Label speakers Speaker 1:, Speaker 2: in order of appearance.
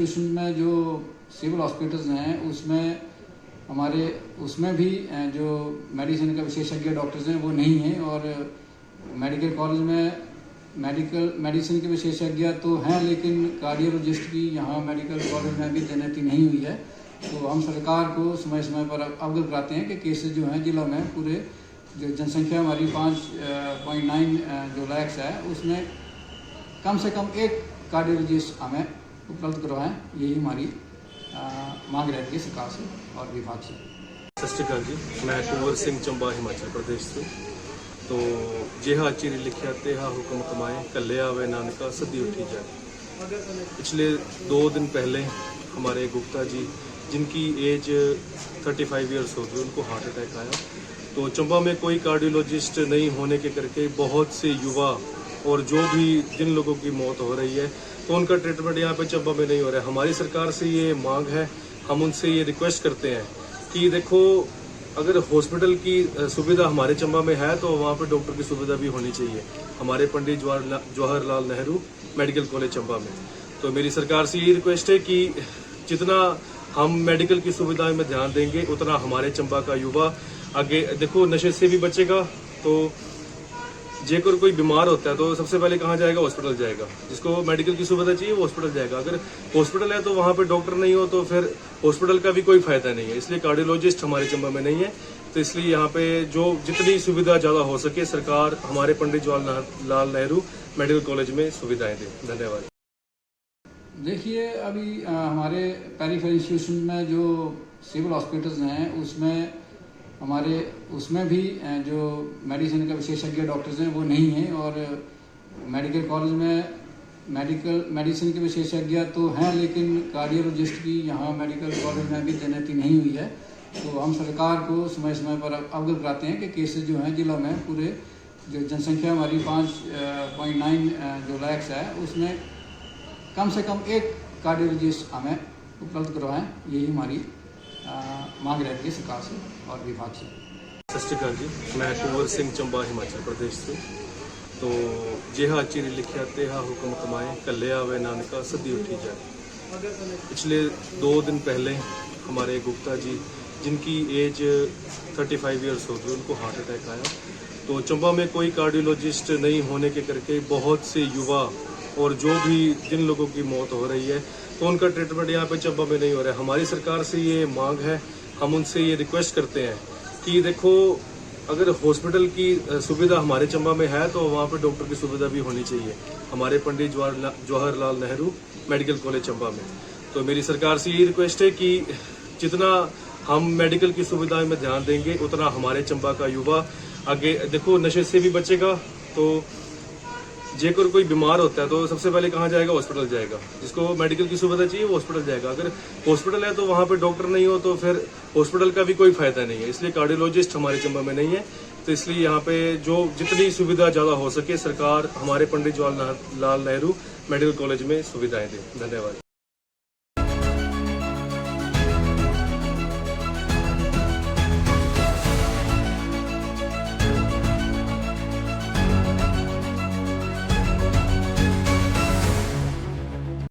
Speaker 1: Institution में जो civil hospitals हैं उसमें भी जो मेडिसिन का विशेषज्ञ डॉक्टर्स हैं वो नहीं हैं, और मेडिकल कॉलेज में मेडिसिन के विशेषज्ञ तो हैं, लेकिन कार्डियोलॉजिस्ट की यहाँ मेडिकल कॉलेज में भी तैनाती नहीं हुई है। तो हम सरकार को समय समय पर अवगत कराते हैं कि केसेस जो हैं जिला में पूरे जो जनसंख्या हमारी 5.9 जो लैक्स है उसमें कम से कम एक कार्डियोलॉजिस्ट हमें उपलब्ध करवाएं, यही हमारी मांग रहती है सरकार से और विभाग से।
Speaker 2: सत श्री अकाल जी, मैं कुंवर सिंह चंबा हिमाचल प्रदेश से। तो जिहा चिरी लिखिया तेहा हुक्म कमाए, कल्ले आवे नानका सदी उठी जाए। पिछले 2 दिन पहले हमारे गुप्ता जी, जिनकी एज 35 ईयर्स होगी, उनको हार्ट अटैक आया। तो चंबा में कोई कार्डियोलॉजिस्ट नहीं होने के करके बहुत से युवा और जो भी जिन लोगों की मौत हो रही है, तो उनका ट्रीटमेंट यहाँ पे चंबा में नहीं हो रहा है। हमारी सरकार से ये मांग है, हम उनसे ये रिक्वेस्ट करते हैं कि देखो, अगर हॉस्पिटल की सुविधा हमारे चंबा में है तो वहाँ पे डॉक्टर की सुविधा भी होनी चाहिए, हमारे पंडित जवाहरलाल नेहरू मेडिकल कॉलेज चंबा में। तो मेरी सरकार से ये रिक्वेस्ट है कि जितना हम मेडिकल की सुविधा में ध्यान देंगे उतना हमारे चंबा का युवा आगे, देखो, नशे से भी बचेगा। तो जेकर कोई बीमार होता है तो सबसे पहले कहाँ जाएगा? हॉस्पिटल जाएगा। जिसको मेडिकल की सुविधा चाहिए वो हॉस्पिटल जाएगा। अगर हॉस्पिटल है तो वहाँ पे डॉक्टर नहीं हो तो फिर हॉस्पिटल का भी कोई फायदा नहीं है। इसलिए कार्डियोलॉजिस्ट हमारे चंबा में नहीं है। तो इसलिए यहाँ पे जो जितनी सुविधा ज़्यादा हो सके सरकार हमारे पंडित जवाहरलाल नेहरू मेडिकल कॉलेज में सुविधाएं दे। धन्यवाद।
Speaker 1: देखिए, अभी हमारे पेरिफेरल इंस्टीट्यूशन में जो सिविल हॉस्पिटल्स हैं उसमें भी जो मेडिसिन का विशेषज्ञ डॉक्टर्स हैं वो नहीं हैं, और मेडिकल कॉलेज में मेडिसिन के विशेषज्ञ तो हैं, लेकिन कार्डियोलॉजिस्ट की यहाँ मेडिकल कॉलेज में भी तैनाती नहीं हुई है। तो हम सरकार को समय समय पर अवगत कराते हैं कि केसेस जो हैं जिला में पूरे जो जनसंख्या हमारी 5.9 जो लैक्स है उसमें कम से कम एक कार्डियोलॉजिस्ट हमें उपलब्ध करवाएं, यही हमारी मांग रहती है सरकार से और विभाग से।
Speaker 2: सत श्री अकाल जी, मैं कुंवर सिंह चंबा हिमाचल प्रदेश से। तो जिहा चिरी लिखिया तेहा हुक्म कमाए, कल्ले आवे नानका सदी उठी जाए। पिछले 2 दिन पहले हमारे गुप्ता जी, जिनकी एज 35 ईयर्स होगी, उनको हार्ट अटैक आया। तो चंबा में कोई कार्डियोलॉजिस्ट नहीं होने के करके बहुत से युवा और जो भी जिन लोगों की मौत हो रही है, तो उनका ट्रीटमेंट यहाँ पे चंबा में नहीं हो रहा है। हमारी सरकार से ये मांग है, हम उनसे ये रिक्वेस्ट करते हैं कि देखो, अगर हॉस्पिटल की सुविधा हमारे चंबा में है तो वहाँ पे डॉक्टर की सुविधा भी होनी चाहिए, हमारे पंडित जवाहरलाल नेहरू मेडिकल कॉलेज चंबा में। तो मेरी सरकार से ये रिक्वेस्ट है कि जितना हम मेडिकल की सुविधा में ध्यान देंगे उतना हमारे चंबा का युवा आगे, देखो, नशे से भी बचेगा। तो जेकर कोई बीमार होता है तो सबसे पहले कहाँ जाएगा? हॉस्पिटल जाएगा। जिसको मेडिकल की सुविधा चाहिए वो हॉस्पिटल जाएगा। अगर हॉस्पिटल है तो वहाँ पे डॉक्टर नहीं हो तो फिर हॉस्पिटल का भी कोई फायदा नहीं है। इसलिए कार्डियोलॉजिस्ट हमारे चंबा में नहीं है। तो इसलिए यहाँ पे जो जितनी सुविधा ज़्यादा हो सके सरकार हमारे पंडित जवाहरलाल नेहरू मेडिकल कॉलेज में सुविधाएं दे। धन्यवाद।